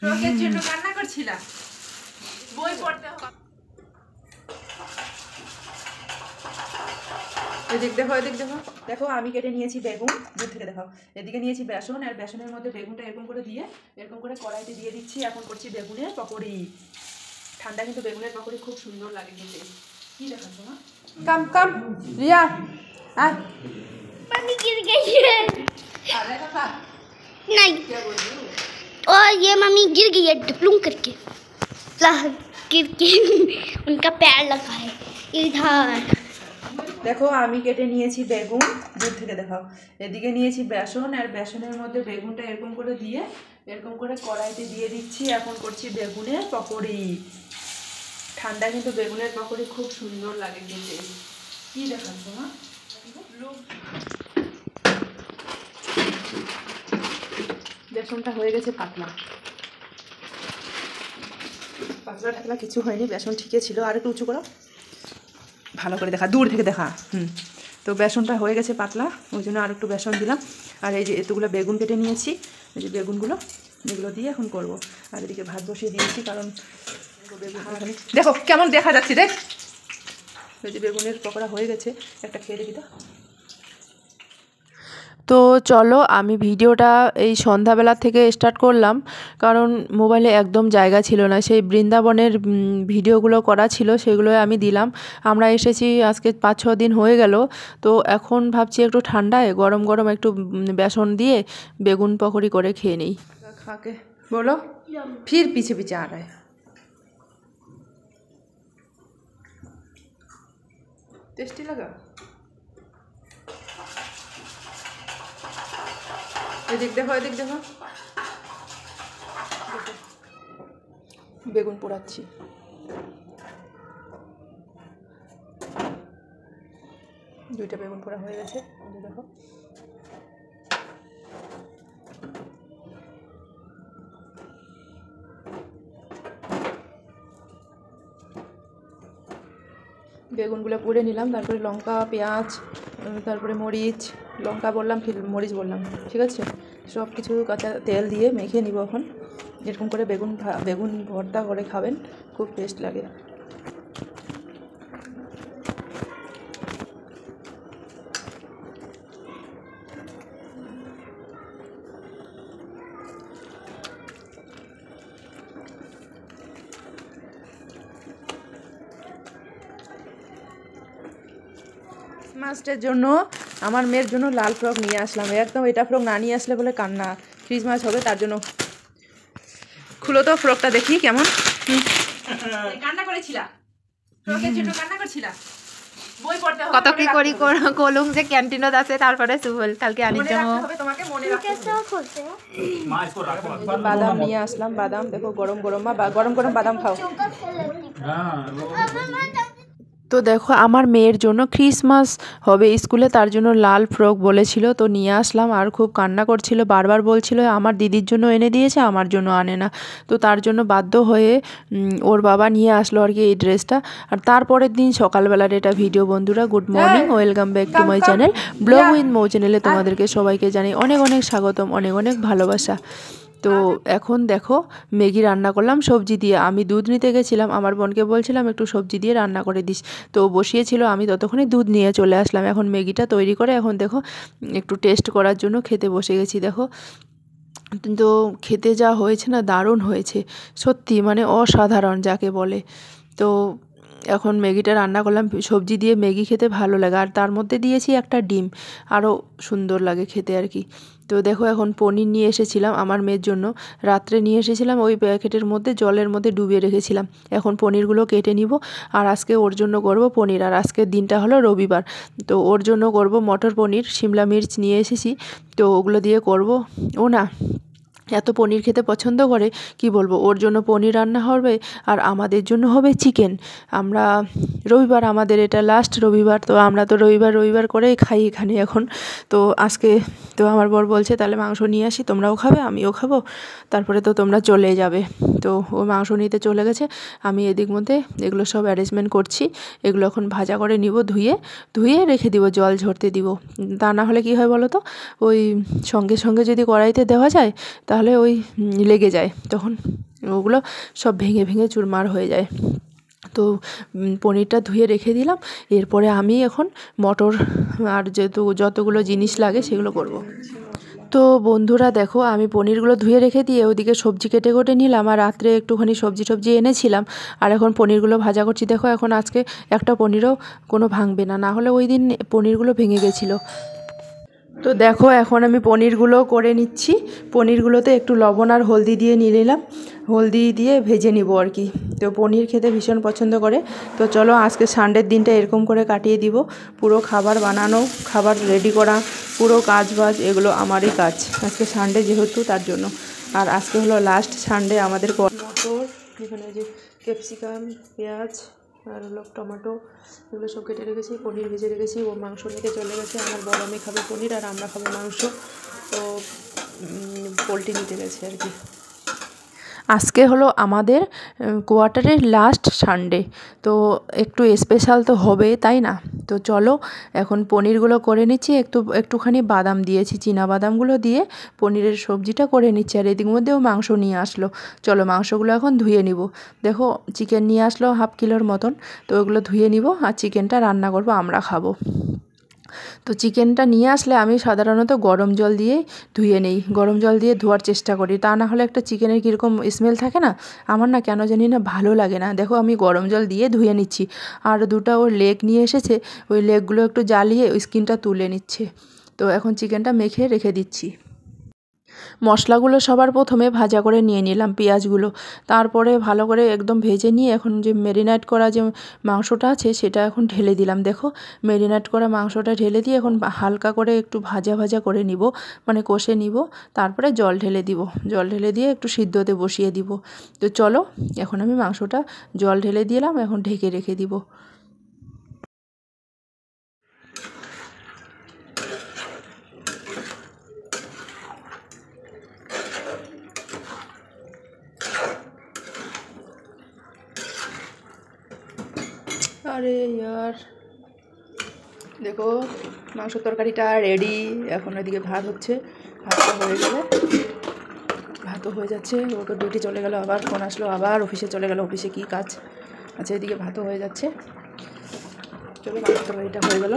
রোগের জন্য কান্না করছিলাম, বই পড়তে হবে। এদিক দেখো, এদিক দেখো, দেখো আমি কেটে নিয়েছি বেগুন, দূর থেকে দেখাও। এদিকে নিয়েছি বেসন, আর বেসনের মধ্যে বেগুনটা এরকম করে দিয়ে এরকম করে কড়াইতে দিয়ে দিচ্ছি। এখন করছি বেগুনের পকোড়ি। ঠান্ডা কিন্তু বেগুনের পকোড়ি খুব সুন্দর লাগে খেতে। কি দেখাচ্ছ মা? কাম কাম রিয়া আয়। पानी गिर गई है। अरे पापा नहीं, क्या बोल रही हो? और ये मम्मी गिर गई है डुप्लूम करके, गिर के उनका पैर लगा है इधर। দেখো আমি কেটে নিয়েছি বেগুন, দূর থেকে দেখাও। এদিকে নিয়েছি বেসন, আর বেসনের মধ্যে বেগুনটা এরকম করে দিয়ে এরকম করে কড়াইতে দিয়ে দিচ্ছি। এখন করছি বেগুনের পকোড়ি। ঠান্ডা কিন্তু বেগুনের পকোড়ি খুব সুন্দর লাগে খেতে। কি দেখাচ্ছ মা? বেসনটা হয়ে গেছে পাতলা পাতলা ঠাকলা কিছু হয়নি, বেসন ঠিকই ছিল। আর একটু উঁচু করো, ভালো করে দেখা, দূর থেকে দেখা। তো বেসনটা হয়ে গেছে পাতলা, ওই জন্য আর একটু বেসন দিলাম। আর এই যে এতগুলো বেগুন কেটে নিয়েছি, এই যে বেগুনগুলো এগুলো দিয়ে এখন করব। আর এদিকে ভাত বসিয়ে দিয়েছি, কারণ দেখো কেমন দেখা যাচ্ছে। দেখ, এই যে বেগুনের পকোড়া হয়ে গেছে, একটা খেয়ে দেখি তো। তো চলো আমি ভিডিওটা এই সন্ধ্যাবেলা থেকে স্টার্ট করলাম, কারণ মোবাইলে একদম জায়গা ছিল না। সেই বৃন্দাবনের ভিডিওগুলো করা ছিল, সেগুলো আমি দিলাম। আমরা এসেছি আজকে 5-6 দিন হয়ে গেল। তো এখন ভাবছি একটু ঠান্ডায় গরম গরম একটু বেসন দিয়ে বেগুন পকোড়ি করে খেয়ে নিই। খাকে বলো, ফির পিছে পিছে आ रहा है। टेस्टी लगा? এদিক দেখো, এদিক দেখো, বেগুন পোড়াচ্ছি। দুইটা বেগুন পোড়া হয়ে গেছে, দেখো। বেগুনগুলো পুড়ে নিলাম, তারপরে লঙ্কা, পেঁয়াজ, তারপরে মরিচ, লঙ্কা বললাম, মরিচ বললাম, ঠিক আছে। সব কিছু কাঁচা তেল দিয়ে মেখে নিব এখন। এরকম করে বেগুন ভর্তা করে খাবেন, খুব টেস্ট লাগে। ক্রিসমাসের জন্য আমার মেয়ের জন্য লাল ফ্রক নিয়ে আসলাম। একদম এটা ফ্রক না নিয়ে আসলে বলে কান্না, ক্রিসমাস হবে তার জন্য। খুলো তো ফ্রকটা দেখি কেমন। কান্না করেছিলা, ফ্রকের জন্য কান্না করছিলা, বই পড়তে হবে। কত কি করি কলুম যে ক্যান্টিনত আছে, তারপরে সুবল কালকে আনি যাব। তোমাকে মনে রাখতে হবে। মা इसको रखो। বাদাম নিয়ে আসলাম, বাদাম দেখো গরম গরম, মা গরম গরম বাদাম খাও। हां তো দেখো আমার মেয়ের জন্য ক্রিসমাস হবে স্কুলে, তার জন্য লাল ফ্রক বলেছিল, তো নিয়ে আসলাম। আর খুব কান্না করছিল, বারবার বলছিল আমার দিদির জন্য এনে দিয়েছে, আমার জন্য আনে না। তো তার জন্য বাধ্য হয়ে ওর বাবা নিয়ে আসলো আর কি এই ড্রেসটা। আর তারপরের দিন সকালবেলার এটা ভিডিও। বন্ধুরা good morning, welcome back to my channel blog with Mou চ্যানেলে তোমাদেরকে সবাইকে জানাই অনেক অনেক স্বাগতম, অনেক অনেক ভালোবাসা। তো এখন দেখো ম্যাগি রান্না করলাম সবজি দিয়ে। আমি দুধ নিতে গেছিলাম, আমার বোনকে বলছিলাম একটু সবজি দিয়ে রান্না করে দিস, তো বসিয়েছিল, আমি ততক্ষণে দুধ নিয়ে চলে আসলাম। এখন ম্যাগিটা তৈরি করে এখন দেখো একটু টেস্ট করার জন্য খেতে বসে গেছি। দেখো তো খেতে যা হয়েছে না, দারুণ হয়েছে সত্যি, মানে অসাধারণ যাকে বলে। তো এখন ম্যাগিটা রান্না করলাম, সবজি দিয়ে ম্যাগি খেতে ভালো লাগে, আর তার মধ্যে দিয়েছি একটা ডিম, আরও সুন্দর লাগে খেতে আর কি। তো দেখো এখন পনির নিয়ে এসেছিলাম আমার মেয়ের জন্য, রাত্রে নিয়ে এসেছিলাম, ওই প্যাকেটের মধ্যে জলের মধ্যে ডুবিয়ে রেখেছিলাম। এখন পনিরগুলো কেটে নিব, আর আজকে ওর জন্য করব পনির। আর আজকের দিনটা হলো রবিবার, তো ওর জন্য করব মটর পনির, শিমলা মির্চ নিয়ে এসেছি, তো ওগুলো দিয়ে করব। ও না এত পনির খেতে পছন্দ করে, কি বলবো, ওর জন্য পনির রান্না হবে, আর আমাদের জন্য হবে চিকেন। আমরা রবিবার, আমাদের এটা লাস্ট রবিবার, তো আমরা তো রবিবার রবিবার করেই খাই এখানে এখন। তো আজকে তো আমার বর বলছে তাহলে মাংস নিয়ে আসি, তোমরাও খাবে আমিও খাবো, তারপরে তো তোমরা চলে যাবে। তো ও মাংস নিতে চলে গেছে, আমি এদিক মধ্যে এগুলো সব অ্যারেঞ্জমেন্ট করছি। এগুলো এখন ভাজা করে নিব, ধুয়ে ধুয়ে রেখে দিব, জল ঝরতে দিব। তা না হলে কী হয় বলো তো, ওই সঙ্গে সঙ্গে যদি কড়াইতে দেওয়া যায় তাহলে তাহলে ওই লেগে যায়, তখন ওগুলো সব ভেঙে ভেঙে চুরমার হয়ে যায়। তো পনিরটা ধুয়ে রেখে দিলাম। এরপরে আমি এখন মটর আর যতগুলো জিনিস লাগে সেগুলো করব। তো বন্ধুরা দেখো, আমি পনিরগুলো ধুয়ে রেখে দিয়ে ওদিকে সবজি কেটে কেটে নিলাম, আর রাত্রে একটুখানি সবজি এনেছিলাম, আর এখন পনিরগুলো ভাজা করছি। দেখো এখন আজকে একটা পনিরও কোনো ভাঙবে না, না হলে ওই দিন পনিরগুলো ভেঙে গেছিলো। তো দেখো এখন আমি পনিরগুলো করে নিচ্ছি। পনিরগুলোতে একটু লবণ আর হলদি দিয়ে নিয়ে নিলাম, হলদি দিয়ে ভেজে নিব আর কি। তো পনির খেতে ভীষণ পছন্দ করে। তো চলো আজকে সানডের দিনটা এরকম করে কাটিয়ে দিব। পুরো খাবার বানানো, খাবার রেডি করা, পুরো কাজ বাজ এগুলো আমারই কাজ আজকে সানডে যেহেতু, তার জন্য। আর আজকে হলো লাস্ট সানডে আমাদের। মটর, এখানে যে ক্যাপসিকাম, পেঁয়াজ আর হলো টমেটো, এগুলো সব কেটে রেখেছি। পনির ভেজে রেখেছি, ও মাংস নিতে চলে গেছে। আমার বড় মেয়ে খাবে পনির আর আমরা খাবো মাংস। তো পোলট্রি নিতে গেছে আর কি। আজকে হলো আমাদের কোয়ার্টারের লাস্ট সানডে, তো একটু স্পেশাল তো হবে, তাই না? তো চলো এখন পনিরগুলো করে নিচ্ছি। একটুখানি বাদাম দিয়েছি, চীনা বাদামগুলো দিয়ে পনিরের সবজিটা করে নিচ্ছি। আর এদিক মধ্যেও মাংস নিয়ে আসলো। চলো মাংসগুলো এখন ধুয়ে নিব। দেখো চিকেন নিয়ে আসলো 1/2 কিলোর মতন, তো ওগুলো ধুয়ে নিব আর চিকেনটা রান্না করব, আমরা খাবো। তো চিকেনটা নিয়ে আসলে আমি সাধারণত গরম জল দিয়ে ধুয়ে নেই, গরম জল দিয়ে ধোয়ার চেষ্টা করি, তা না হলে একটা চিকেনের কীরকম স্মেল থাকে না, আমার না কেন জানি না ভালো লাগে না। দেখো আমি গরম জল দিয়ে ধুয়ে নিচ্ছি। আর দুটো ওর লেগ নিয়ে এসেছে, ওই লেগগুলো একটু জ্বালিয়ে ওই স্কিনটা তুলে নিচ্ছে। তো এখন চিকেনটা মেখে রেখে দিচ্ছি। মশলাগুলো সবার প্রথমে ভাজা করে নিয়ে নিলাম, পেঁয়াজগুলো। তারপরে ভালো করে একদম ভেজে নিয়ে এখন যে ম্যারিনেট করা যে মাংসটা আছে সেটা এখন ঢেলে দিলাম। দেখো ম্যারিনেট করা মাংসটা ঢেলে দিয়ে এখন হালকা করে একটু ভাজা ভাজা করে নিব, মানে কষে নিব। তারপরে জল ঢেলে দিব, জল ঢেলে দিয়ে একটু সিদ্ধ হতে বসিয়ে দিব। তো চলো এখন আমি মাংসটা জল ঢেলে দিলাম, এখন ঢেকে রেখে দিব। আরে ইয়ার, দেখো মাংস তরকারিটা রেডি। এখন ওইদিকে ভাত হচ্ছে, ভাতটা হয়ে গেলে, ভাতও হয়ে যাচ্ছে। ও তো ডিউটি চলে গেল, আবার ফোন আসলো, আবার অফিসে চলে গেল, অফিসে কী কাজ আচ্ছা। এদিকে ভাতও হয়ে যাচ্ছে। চলো মাংস তরকারিটা হয়ে গেল।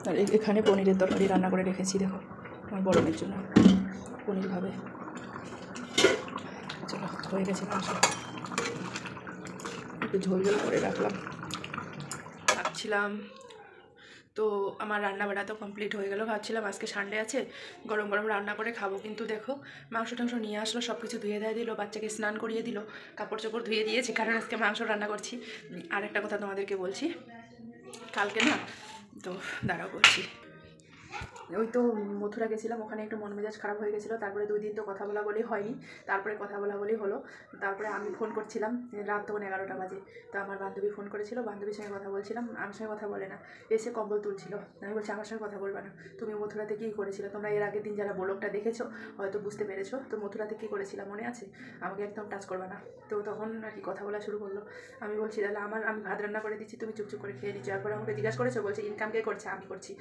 আর এখানে পনিরের তরকারি রান্না করে রেখেছি, দেখো আমার বড় মেয়ের জন্য পনির খাবে। চলো হয়ে গেছে মাংস, একটু ঝোল ঝোল করে রাখলাম, ভাবছিলাম। তো আমার রান্না বাড়া তো কমপ্লিট হয়ে গেল। ভাবছিলাম আজকে সানডে আছে, গরম গরম রান্না করে খাবো, কিন্তু দেখো মাংস টাংস নিয়ে আসলো, সব কিছু ধুয়ে দেয় দিল, বাচ্চাকে স্নান করিয়ে দিল, কাপড় চোপড় ধুয়ে দিয়েছি, কারণ আজকে মাংস রান্না করছি। আর একটা কথা তোমাদেরকে বলছি, কালকে না, তো দাঁড়াও বলছি, ওই তো মথুরা গেছিলাম, ওখানে একটু মন মেজাজ খারাপ হয়ে গেছিলো। তারপরে 2 দিন তো কথা বলা বলি হয়নি, তারপরে কথা বলা বলি হলো। তারপরে আমি ফোন করছিলাম, রাত তখন 11টা বাজে। তো আমার বান্ধবী ফোন করেছিল, বান্ধবীর সঙ্গে কথা বলছিলাম, আমার সঙ্গে কথা বলে না, এসে কম্বল তুলছিল। আমি বলছি আমার সঙ্গে কথা বলবা না, তুমি মথুরাতে কী করেছিল? তোমরা এর আগের দিন যারা ব্লগটা দেখেছো হয়তো বুঝতে পেরেছো। তো মথুরাতে কী করেছিলাম মনে আছে? আমাকে একদম টাচ করবা না। তো তখন আর কি কথা বলা শুরু করলো। আমি বলছি তাহলে আমি ভাত রান্না করে দিচ্ছি, তুমি চুপচুপ করে খেয়ে নিচ্ছ। একবার আমাকে জিজ্ঞাসা করেছো, বলছে ইনকাম কে করছে? আমি করছি,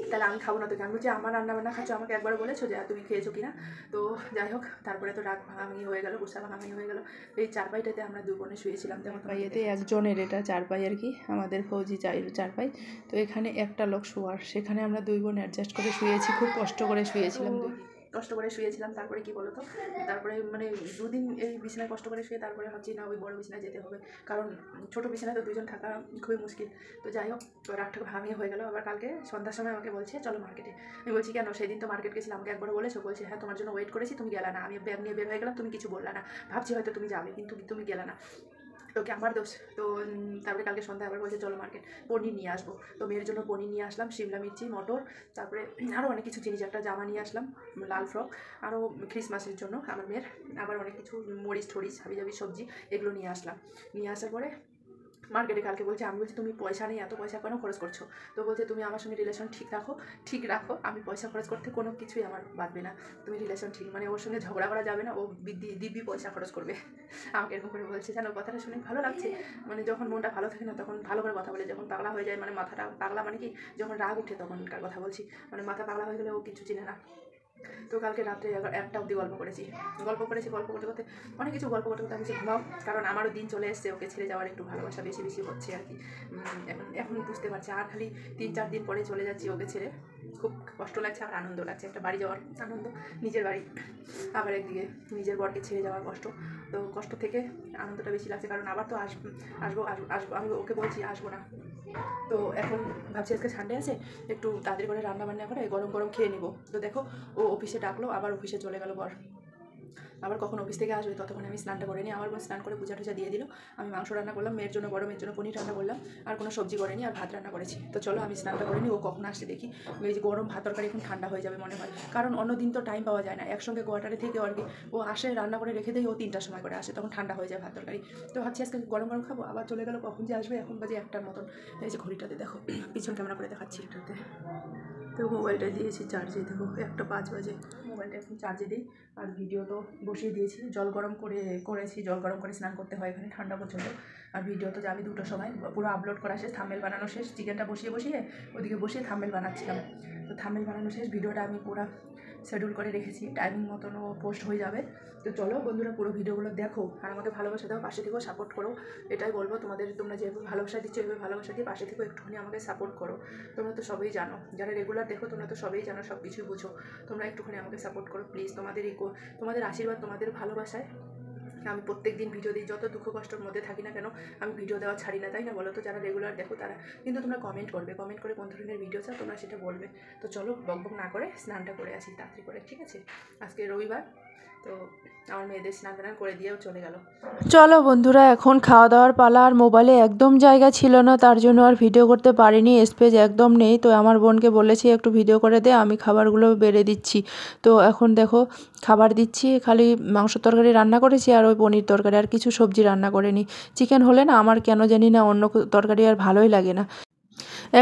তাহলে আমি খাবো না তোকে? আমি বলছি আমার রান্নাবান্না খাচ্ছ, আমাকে একবার বলেছো যে তুমি খেয়েছো কিনা? তো যাই হোক, তারপরে তো রাগ ভাঙাভাঙি হয়ে গেল, গুসা ভাঙাভাঙি হয়ে গেল। এই চারপাইটাতে আমরা 2 বোনে শুয়েছিলাম, দেখো পাইয়েতে একজনের, এটা চারপাই আর কি, আমাদের ফৌজি চারপাই। তো এখানে একটা লোক শোয়ার, সেখানে আমরা 2 বোন অ্যাডজাস্ট করে শুয়েছি, খুব কষ্ট করে শুয়েছিলাম, কষ্ট করে শুয়েছিলাম। তারপরে কি বলো তো, তারপরে মানে 2 দিন এই বিছানায় কষ্ট করে শুয়ে তারপরে ভাবছি না ওই বড় বিছানায় যেতে হবে, কারণ ছোটো বিছানায় তো 2 জন থাকা খুবই মুশকিল। তো যাই হোক, তো রাগটা ভাঙিয়ে হয়ে গেল। আবার কালকে সন্ধ্যার সময় আমাকে বলছে চলো মার্কেটে। আমি বলছি কেন? সেদিন তো মার্কেট গেছিলাম, আমাকে একবার বলেছো? বলছে হ্যাঁ তোমার জন্য ওয়েট করেছি, তুমি গেলা না। আমি ব্যাগ নিয়ে বের হয়ে গেলাম, তুমি কিছু বললা না, ভাবছি হয়তো তুমি যাবে, কিন্তু তুমি গেলা না। ওকে আমার দোষ। তো তারপরে কালকে সন্ধ্যায় আবার বলছে চলো মার্কেট, পনির নিয়ে আসবো। তো মেয়ের জন্য পনির নিয়ে আসলাম, শিমলা মির্চি, মটর, তারপরে আরও অনেক কিছু জিনিস, একটা জামা নিয়ে আসলাম লাল ফ্রক, আরও ক্রিসমাসের জন্য আমার মেয়ের, আবার অনেক কিছু মরিচ ঠরিচ হাবিজাবি সবজি এগুলো নিয়ে আসলাম। নিয়ে আসার পরে মার্কেটে কালকে বলছে, আমি বলছি তুমি পয়সা নেই, এত পয়সা কেন খরচ করছো? তো বলছে তুমি আমার সঙ্গে রিলেশন ঠিক রাখো, আমি পয়সা খরচ করতে কোনো কিছুই আমার বাঁধবে না, তুমি রিলেশন ঠিক, মানে ওর সঙ্গে ঝগড়া করা যাবে না, ও দিব্যি পয়সা খরচ করবে। আমাকে এরকম করে বলছে, জানো কথাটা শুনে ভালো লাগছে। মানে যখন মনটা ভালো থাকে না তখন ভালো করে কথা বলে, যখন পাগলা হয়ে যায়, মানে মাথাটা পাগলা মানে কি, যখন রাগ উঠে তখনকার কথা বলছি, মানে মাথা পাগলা হয়ে গেলে ও কিছু চিনে না। তো কালকে রাত্রে 1টা অবধি গল্প করেছি গল্প করতে করতে অনেক কিছু গল্প করতে করতে আমি ঘুমাও, কারণ আমারও দিন চলে এসছে, ওকে ছেড়ে যাওয়ার একটু ভালোবাসা বেশি বেশি হচ্ছে আর কি। এখন বুঝতে পারছি, আর খালি 3-4 দিন পরে চলে যাচ্ছি ওকে ছেড়ে। খুব কষ্ট লাগছে আর আনন্দ লাগছে, একটা বাড়ি যাওয়ার আনন্দ, নিজের বাড়ি, আবার একদিকে নিজের বরকে ছেড়ে যাওয়ার কষ্ট। তো কষ্ট থেকে আনন্দটা বেশি লাগছে, কারণ আবার তো আসবো আমি ওকে বলছি আসবো না। তো এখন ভাবছি আজকে সানডে আছে, একটু তাড়াতাড়ি করে রান্না বান্না করে গরম গরম খেয়ে নিব। তো দেখো ও অফিসে ডাকলো, আবার অফিসে চলে গেল বর, আবার কখন অফিস থেকে আসবে ততক্ষণ আমি স্নানটা করে নিই। আমার বোন স্নান করে পূজা টুজা দিয়ে দিল। আমি মাংস রান্না করলাম, মেয়ের জন্য মেয়ের জন্য পনির রান্না করলাম, আর কোনো সবজি করিনি, আর ভাত রান্না করেছি। তো চলো আমি স্নানটা করে নিই, ও কখন আসছে দেখি। এই যে গরম ভাত তরকারি এখন ঠান্ডা হয়ে যাবে মনে হয়, কারণ অন্য দিন তো টাইম পাওয়া যায় না, একসঙ্গে কোয়ার্টারে থেকে আর কি ও আসে, রান্না করে রেখে দেয়, ও 3টার সময় করে আসে, তখন ঠান্ডা হয়ে যায় ভাত তরকারি। তো ভাবছি আজকে গরম গরম খাবো, আবার চলে গেল, কখন যে আসবে, এখন বাজে 1টার মতন। এই যে ঘড়িটাতে দেখো, পিছন ক্যামেরা করে দেখাচ্ছি এটাতে। তো মোবাইলটা দিয়েছি চার্জে, দেখো 1টা 5 বাজে, মোবাইলটা এখন চার্জে দিই। আর ভিডিও তো বসিয়ে দিয়েছি, জল গরম করেছি, জল গরম করে স্নান করতে হয় এখানে ঠান্ডা পর্যন্ত। আর ভিডিও তো যাবে 2টার সময়, পুরো আপলোড করা শেষ, থাম্বনেল বানানো শেষ, চিকেনটা বসিয়ে ওদিকে বসিয়ে থাম্বনেল বানাচ্ছিলাম। তো থাম্বনেল বানানো শেষ, ভিডিওটা আমি পুরো শিডিউল করে রেখেছি, টাইমিং মতনও পোস্ট হয়ে যাবে। তো চলো বন্ধুরা, পুরো ভিডিওগুলো দেখো আর আমাকে ভালোবাসা দাও, পাশে থেকেও সাপোর্ট করো, এটাই বলবো তোমাদের। তোমরা যেভাবে ভালোবাসা দিচ্ছ এভাবে ভালোবাসা দিয়ে পাশে থেকেও একটুখানি আমাকে সাপোর্ট করো। তোমরা তো সবই জানো, যারা রেগুলার দেখো তোমরা তো সবই জানো, সব কিছুই বুঝো, তোমরা একটুখানি আমাকে সাপোর্ট করো প্লিজ। তোমাদের আশীর্বাদ, তোমাদের ভালোবাসায় আমি প্রত্যেক দিন ভিডিও দিই, যত দুঃখ কষ্টের মধ্যে থাকি না কেন আমি ভিডিও দেওয়া ছাড়ি না, তাই না বলো? তো যারা রেগুলার দেখো তারা কিন্তু তোমরা কমেন্ট করে কোন ধরনের ভিডিও চাও তোমরা সেটা বলবে। তো চলো বকবক না করে স্নানটা করে আসি তাড়াতাড়ি করে, ঠিক আছে? আজকে রবিবার, তো আমার মেয়েদের স্নান টান করে দিয়েও চলে গেল। চলো বন্ধুরা, এখন খাওয়া দাওয়ার পালা। আর মোবাইলে একদম জায়গা ছিল না, তার জন্য আর ভিডিও করতে পারিনি, স্পেস একদম নেই। তো আমার বোনকে বলেছি একটু ভিডিও করে দে, আমি খাবারগুলো বেড়ে দিচ্ছি। তো এখন দেখো খাবার দিচ্ছি, খালি মাংস তরকারি রান্না করেছি আর ওই পনির তরকারি, আর কিছু সবজি রান্না করিনি। চিকেন হলে না আমার কেন জানি না অন্য তরকারি আর ভালোই লাগে না।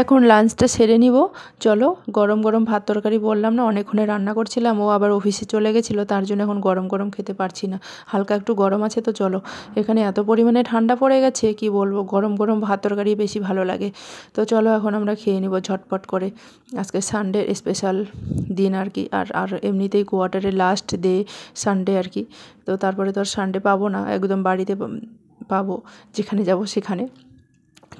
এখন লাঞ্চটা সেরে নিব। চলো, গরম গরম ভাত তরকারি বললাম না অনেকক্ষণে রান্না করছিলাম, ও আবার অফিসে চলে গেছিলো, তার জন্য এখন গরম গরম খেতে পারছি না, হালকা একটু গরম আছে। তো চলো, এখানে এত পরিমাণে ঠান্ডা পড়ে গেছে কি বলবো, গরম গরম ভাত তরকারি বেশি ভালো লাগে। তো চলো এখন আমরা খেয়ে নিব ঝটপট করে। আজকে সানডে স্পেশাল দিন আর কি, আর এমনিতেই কোয়ার্টারের লাস্ট ডে সানডে আর কি। তো তারপরে তো আর সানডে পাবো না, একদম বাড়িতে পাবো, যেখানে যাব সেখানে।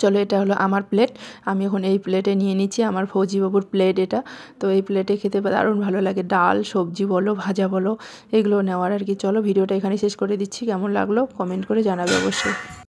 চলো, এটা হলো আমার প্লেট, আমি এখন এই প্লেটে নিয়ে নিচ্ছি, আমার ফৌজিবাবুর প্লেট এটা। তো এই প্লেটে খেতে দারুণ ভালো লাগে, ডাল সবজি বলো ভাজা বলো এগুলো নেওয়ার আর কি। চলো ভিডিওটা এখানে শেষ করে দিচ্ছি, কেমন লাগলো কমেন্ট করে জানাবে অবশ্যই।